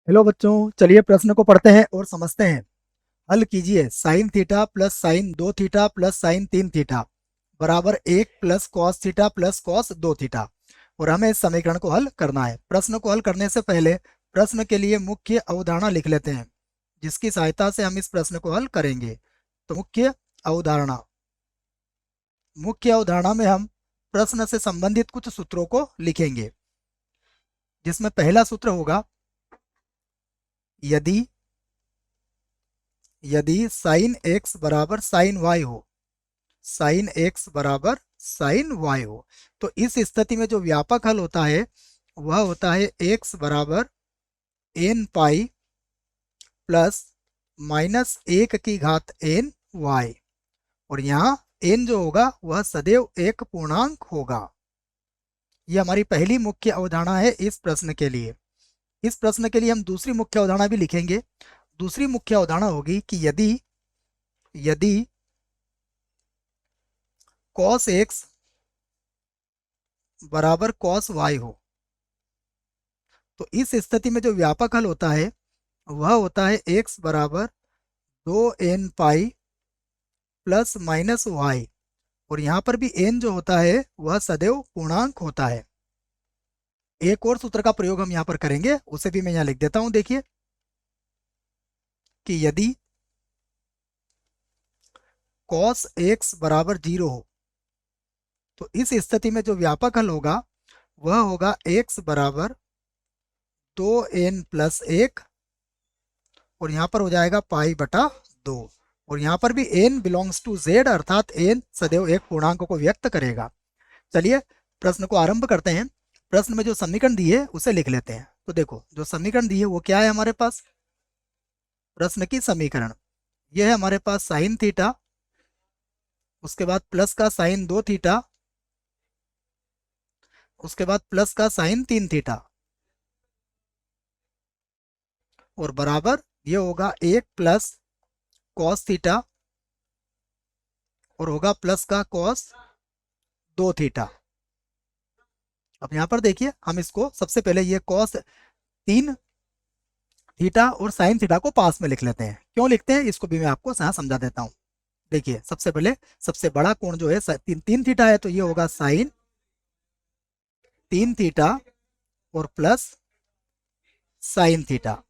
Hello बच्चों, चलिए प्रश्न को पढ़ते हैं और समझते हैं। हल कीजिए। Sine theta plus sign 2 theta plus sign 3 theta बराबर 1 plus cos theta plus cos 2 theta. और हमें इस समीकरण को हल करना है। प्रश्न को हल करने से पहले प्रश्न के लिए मुख्य अवधारणा लिख लेते हैं, जिसकी सहायता से हम इस प्रश्न को हल करेंगे। तो अवधारणा मुख्य अवधारणा में हम प्रश्न से संबंधित कुछ सूत्रों को लिखेंगे, जिसमें पहला सूत्र होगा यदि यदि साइन एक्स बराबर साइन वाई हो, साइन एक्स बराबर साइन वाई हो, तो इस स्थिति में जो व्यापक हल होता है वह होता है एक्स बराबर एन पाई प्लस माइनस 1 की घात एन वाई। और यहाँ एन जो होगा वह सदैव एक पूर्णांक होगा। यह हमारी पहली मुख्य अवधारणा है इस प्रश्न के लिए। इस प्रश्न के लिए हम दूसरी मुख्य अवधारणा भी लिखेंगे। दूसरी मुख्य अवधारणा होगी कि यदि यदि कॉस एक्स बराबर कॉस वाई हो, तो इस स्थिति में जो व्यापक हल होता है वह होता है एक्स बराबर 2n pi plus minus Y. और यहाँ पर भी n जो होता है वह सदैव पूर्णांक होता है। एक और सूत्र का प्रयोग हम यहाँ पर करेंगे, उसे भी मैं यहाँ लिख देता हूँ। देखिए कि यदि cos x बराबर 0 हो, तो इस स्थिति में जो व्यापक हल होगा वह होगा x बराबर 2n+1, और यहाँ पर हो जाएगा पाई बटा 2। और यहाँ पर भी n बिलोंग्स टू z, अर्थात n सदैव एक पूर्णांक को व्यक्त करेगा। चलिए प्रश्न को आरंभ करते हैं। प्रश्न में जो समीकरण दिए उसे लिख लेते हैं। तो देखो, जो समीकरण दिए वो क्या है हमारे पास। प्रश्न की समीकरण यह है हमारे पास साइन थीटा, उसके बाद प्लस का साइन 2 थीटा, उसके बाद प्लस का साइन 3 थीटा, और बराबर ये होगा 1 प्लस कॉस थीटा, और होगा प्लस का कॉस 2 थीटा। अब यहाँ पर देखिए, हम इसको सबसे पहले ये कॉस 3 थीटा और साइन थीटा को पास में लिख लेते हैं। क्यों लिखते हैं इसको भी मैं आपको यहाँ समझा देता हूँ। देखिए सबसे पहले सबसे बड़ा कोण जो है 3 थीटा है, तो ये होगा साइन 3 थीटा और प्लस साइन थीटा।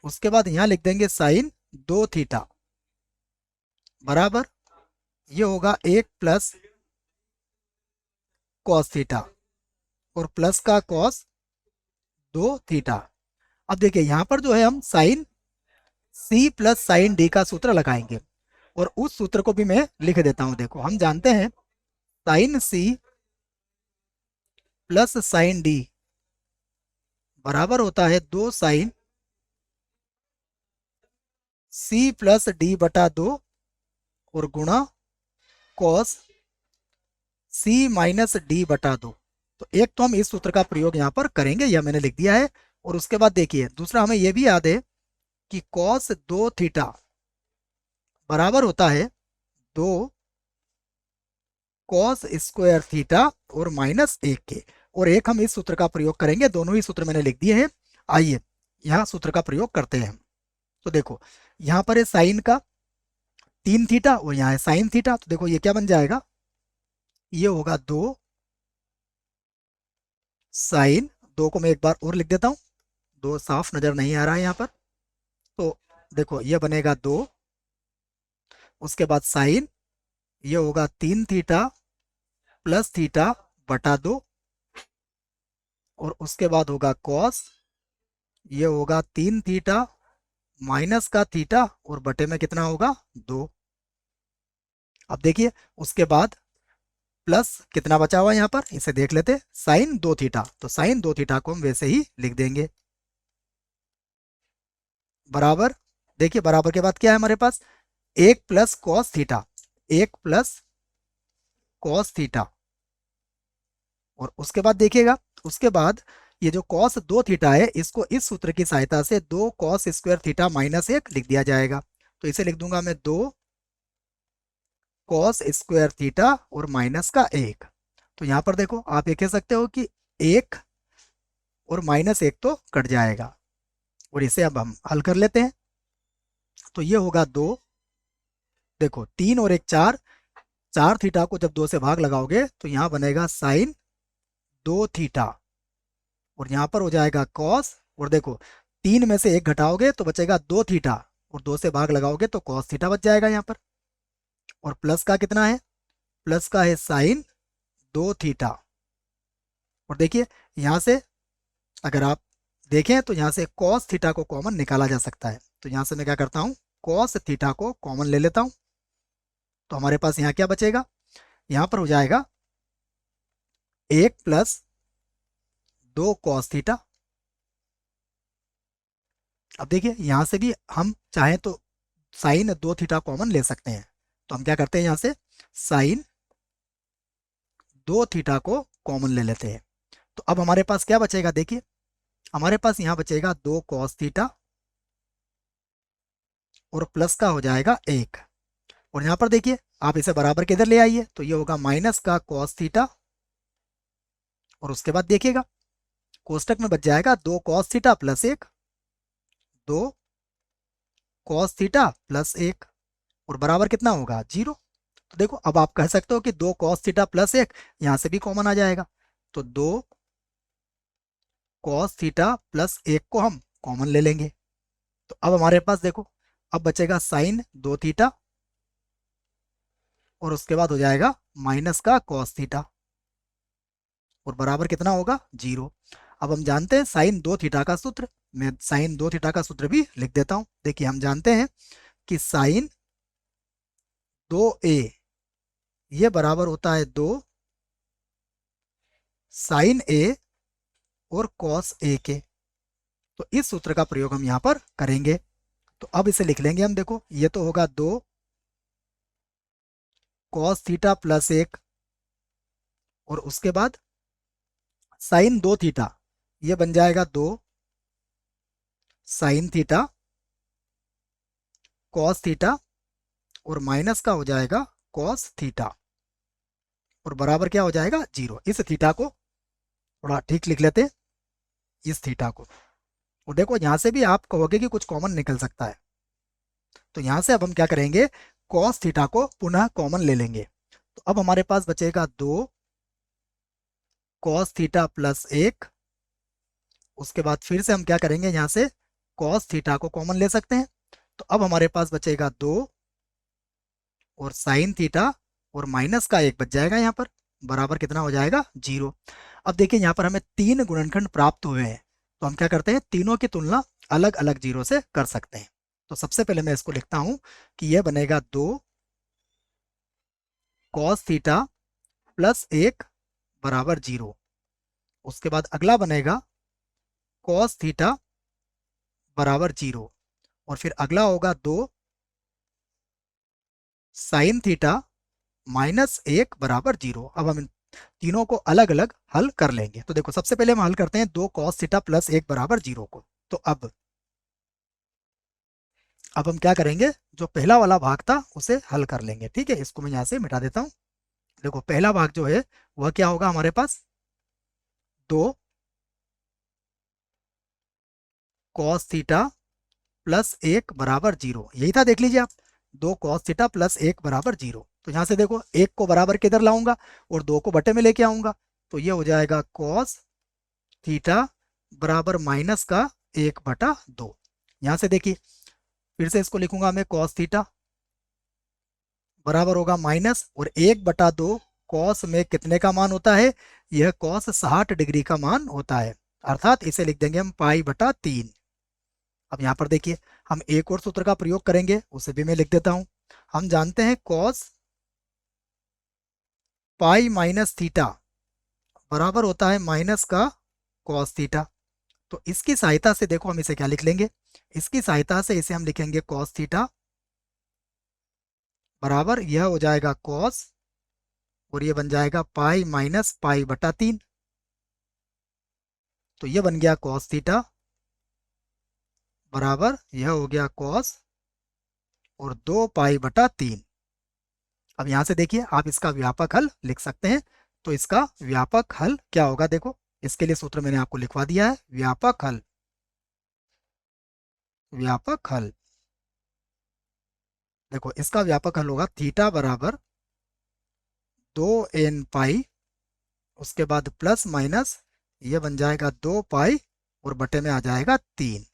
उसके बाद यहाँ लिख देंगे साइन 2 थीटा बराबर ये होगा 1 प्लस कॉस थीटा और प्लस का कॉस 2 थीटा। अब देखिए यहाँ पर जो है हम sine C plus sine D का सूत्र लगाएंगे, और उस सूत्र को भी मैं लिख देता हूं। देखो, हम जानते हैं sine C plus sine D बराबर होता है 2 साइन सी प्लस डी बटा 2 और गुणा कॉस सी माइनस डी बटा 2। तो एक तो हम इस सूत्र का प्रयोग यहाँ पर करेंगे, यह मैंने लिख दिया है। और उसके बाद देखिए दूसरा हमें यह भी याद है कि कॉस 2 थीटा बराबर होता है 2 कॉस स्क्वायर थीटा और -1 के। और एक हम इस सूत्र का प्रयोग करेंगे। दोनों ही सूत्र मैंने लिख दिए हैं। आइए यहाँ सूत्र का प्रयोग करते हैं। तो देखो, यहाँ पर है साइन का 3 थीटा और यहाँ है साइन थीटा। तो देखो ये क्या बन जाएगा, ये होगा 2 साइन, 2 को मैं एक बार और लिख देता हूँ, 2 साफ नजर नहीं आ रहा है यहाँ पर। तो देखो ये बनेगा 2, उसके बाद साइन ये होगा 3 थीटा प्लस थीटा बटा 2, और उसके बाद होगा कॉस ये होगा 3 थीटा माइनस का थीटा और बटे में कितना होगा 2। अब देखिए उसके बाद प्लस कितना बचा हुआ है यहाँ पर, इसे देख लेते। साइन 2 थीटा, तो साइन 2 थीटा को हम वैसे ही लिख देंगे बराबर। देखिए बराबर के बाद क्या है हमारे पास, 1 plus cos theta, 1 plus cos theta. और उसके बाद देखिएगा, उसके बाद ये जो कॉस 2 थीटा है इसको इस सूत्र की सहायता से 2 कॉस स्क्वायर थीटा -1 लिख दिया जाएगा। तो इसे लिख दूंगा मैं 2 कॉस स्क्वायर थीटा और -1। तो यहाँ पर देखो आप ये कह सकते हो कि 1 और -1 तो कट जाएगा, और इसे अब हम हल कर लेते हैं। तो ये होगा 2, देखो 3 और 1 4, 4 थीटा को जब 2 से भाग लगाओगे तो यहाँ बनेगा साइन 2 थीटा, और यहाँ पर हो जाएगा कॉस, और देखो 3 में से 1 घटाओगे तो बचेगा 2 थीटा, और 2 से भाग लगाओगे तो कॉस थीटा बच जाएगा यहाँ पर। और प्लस का कितना है, प्लस का है साइन 2 थीटा। और देखिए यहाँ से अगर आप देखें तो यहाँ से कॉस थीटा को कॉमन निकाला जा सकता है। तो यहाँ से मैं क्या करता हूँ, कॉस थीटा को कॉमन ले लेता हूँ। तो हमारे पास यहाँ क्या बचेगा, यहाँ पर हो जाएगा 1 प्लस 2 कॉस थीटा। अब देखिए यहाँ से भी हम चाहें तो साइन 2 थीटा कॉमन ले सकते हैं। तो हम क्या करते हैं, यहाँ से साइन 2 थीटा को कॉमन ले लेते हैं। तो अब हमारे पास क्या बचेगा, देखिए हमारे पास यहाँ बचेगा 2 कॉस थीटा, और प्लस का हो जाएगा 1। और यहाँ पर देखिए आप इसे बराबर के इधर ले आइए, तो ये होगा माइनस का कॉस थीटा, और उसके बाद देखिएगा कोष्टक में बच जाएगा 2 cos theta plus 1, 2 cos theta plus 1, और बराबर कितना होगा 0। तो देखो अब आप कह सकते हो कि 2 कॉस थीटा प्लस 1 यहाँ से भी कॉमन आ जाएगा। तो 2 कॉस थीटा प्लस 1 को हम कॉमन ले लेंगे। तो अब हमारे पास देखो अब बचेगा साइन 2 थीटा, और उसके बाद हो जाएगा माइनस का कॉस थीटा, और बराबर कितना होगा 0। अब हम जानते हैं साइन 2 थीटा का सूत्र, मैं साइन 2 थीटा का सूत्र भी लिख देता हूं। देखिए हम जानते हैं कि साइन 2a ये बराबर होता है 2 साइन a और कॉस a के। तो इस सूत्र का प्रयोग हम यहाँ पर करेंगे। तो अब इसे लिख लेंगे हम, देखो ये तो होगा 2 कॉस थीटा प्लस 1, और उसके बाद साइन 2 थीटा ये बन जाएगा 2 साइन थीटा कॉस थीटा, और माइनस का हो जाएगा कॉस थीटा, और बराबर क्या हो जाएगा 0। इस थीटा को थोड़ा ठीक लिख लेते हैं, इस थीटा को। और देखो यहाँ से भी आप कहोगे कि कुछ कॉमन निकल सकता है, तो यहाँ से अब हम क्या करेंगे, कॉस थीटा को पुनः कॉमन ले लेंगे। तो अब हमारे पास बचेगा 2 कॉस थीटा प्लस 1, उसके बाद फिर से हम क्या करेंगे, यहाँ से कॉस थीटा को कॉमन ले सकते हैं। तो अब हमारे पास बचेगा 2 और साइन थीटा, और माइनस का 1 बच जाएगा यहाँ पर, बराबर कितना हो जाएगा 0। अब देखिए यहाँ पर हमें 3 गुणनखंड प्राप्त हुए हैं, तो हम क्या करते हैं, तीनों की तुलना अलग अलग जीरो से कर सकते हैं। तो सबसे पहले मैं इसको लिखता हूं कि यह बनेगा 2 कॉस थीटा प्लस 1 बराबर 0। उसके बाद अगला बनेगा कॉस थीटा बराबर 0, और फिर अगला होगा 2 साइन थीटा माइनस 1 बराबर 0। अब हम इन तीनों को अलग अलग हल कर लेंगे। तो देखो सबसे पहले हम हल करते हैं 2 कॉस थीटा प्लस 1 बराबर 0 को। तो अब हम क्या करेंगे, जो पहला वाला भाग था उसे हल कर लेंगे। ठीक है, इसको मैं यहाँ से मिटा देता हूँ। देखो पहला भाग जो है वह क्या होगा हमारे पास, 2 कॉस थीटा प्लस 1 बराबर 0, यही था, देख लीजिए आप, 2 कॉस थीटा प्लस 1 बराबर 0। तो यहाँ से देखो 1 को बराबर किधर लाऊंगा और 2 को बटे में लेके आऊंगा, तो ये हो जाएगा कॉस थीटा बराबर माइनस का 1/2। यहाँ से देखिए फिर से इसको लिखूंगा मैं, कॉस थीटा बराबर होगा माइनस, और 1/2 कॉस में कितने का मान होता है, यह कॉस 60 डिग्री का मान होता है, अर्थात इसे लिख देंगे हम पाई/3। अब यहाँ पर देखिए हम एक और सूत्र का प्रयोग करेंगे, उसे भी मैं लिख देता हूं। हम जानते हैं कॉस पाई माइनस थीटा बराबर होता है माइनस का कॉस थीटा। तो इसकी सहायता से देखो हम इसे क्या लिख लेंगे, इसकी सहायता से इसे हम लिखेंगे कॉस थीटा बराबर, यह हो जाएगा कॉस, और ये बन जाएगा पाई/3। तो ये बन गया कॉस थीटा बराबर, यह हो गया कॉस और 2 पाई/3। अब यहां से देखिए आप इसका व्यापक हल लिख सकते हैं। तो इसका व्यापक हल क्या होगा, देखो इसके लिए सूत्र मैंने आपको लिखवा दिया है, व्यापक हल व्यापक हल। देखो इसका व्यापक हल होगा थीटा बराबर 2n पाई, उसके बाद प्लस माइनस ये बन जाएगा 2 पाई और बटे में आ जाएगा 3।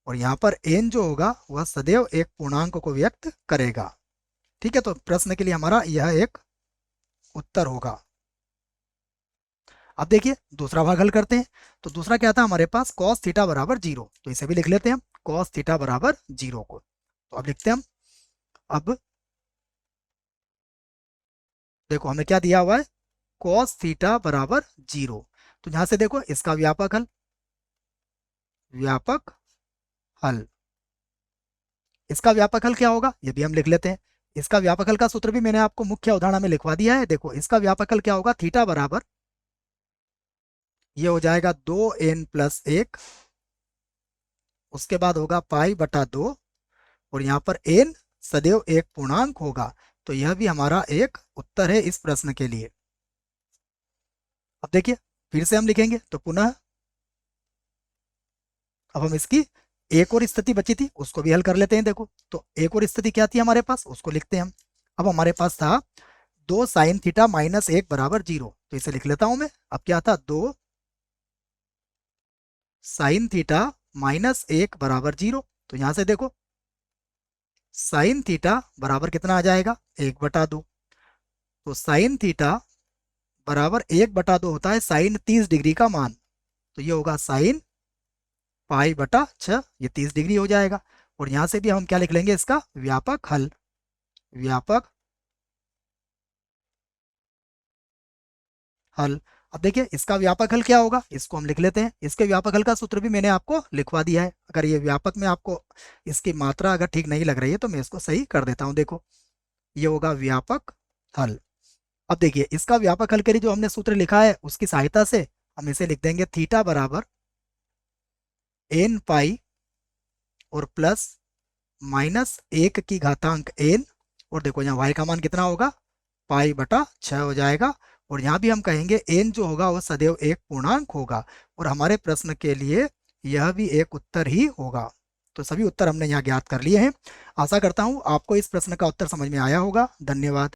और यहाँ पर n जो होगा वह सदैव एक पूर्णांक को व्यक्त करेगा। ठीक है, तो प्रश्न के लिए हमारा यह एक उत्तर होगा। अब देखिए दूसरा भाग हल करते हैं। तो दूसरा क्या था हमारे पास, cos थीटा बराबर 0, तो इसे भी लिख लेते हैं हम, cos थीटा बराबर 0 को। तो अब लिखते हैं हम। अब देखो हमें क्या दिया हुआ है, cos थीटा बराबर 0। तो यहां से देखो इसका व्यापक हल, व्यापक हल, इसका व्यापक हल क्या होगा ये भी हम लिख लेते हैं। इसका व्यापक हल का सूत्र भी मैंने आपको मुख्य उदाहरण में लिखवा दिया है। देखो इसका व्यापक हल क्या होगा, थीटा बराबर ये हो जाएगा 2n+1, उसके बाद होगा पाई बटा 2, और यहाँ पर n सदैव एक पूर्णांक होगा। तो यह भी हमारा एक उत्तर है इस प्रश्न के लिए। अब देखिए फिर से हम लिखेंगे तो पुनः अब हम इसकी एक और स्थिति बची थी उसको भी हल कर लेते हैं। देखो तो एक और स्थिति क्या थी हमारे पास, उसको लिखते हैं हम। अब हमारे पास था 2 sin θ - 1 बराबर 0, तो इसे लिख लेता हूं मैं। अब क्या था, 2 sin θ - 1 बराबर 0। तो यहां से देखो साइन थीटा बराबर कितना आ जाएगा, 1/2। तो साइन थीटा बराबर 1/2 होता है साइन 30 डिग्री का मान। तो ये होगा साइन पाई/6, ये 30 डिग्री हो जाएगा। और यहां से भी हम क्या लिख लेंगे, इसका व्यापक हल, व्यापक हल। अब देखिए इसका व्यापक हल क्या होगा, इसको हम लिख लेते हैं। इसके व्यापक हल का सूत्र भी मैंने आपको लिखवा दिया है। अगर ये व्यापक में आपको इसकी मात्रा अगर ठीक नहीं लग रही है तो मैं इसको सही कर देता हूं। देखो ये होगा व्यापक हल। अब देखिए इसका व्यापक हल के लिए जो हमने सूत्र लिखा है उसकी सहायता से हम इसे लिख देंगे थीटा बराबर n पाई और प्लस -1 और देखो यहाँ y का मान कितना होगा, पाई/6 हो जाएगा। और यहाँ भी हम कहेंगे n जो होगा वो सदैव एक पूर्णांक होगा, और हमारे प्रश्न के लिए यह भी एक उत्तर ही होगा। तो सभी उत्तर हमने यहाँ ज्ञात कर लिए हैं। आशा करता हूँ आपको इस प्रश्न का उत्तर समझ में आया होगा। धन्यवाद।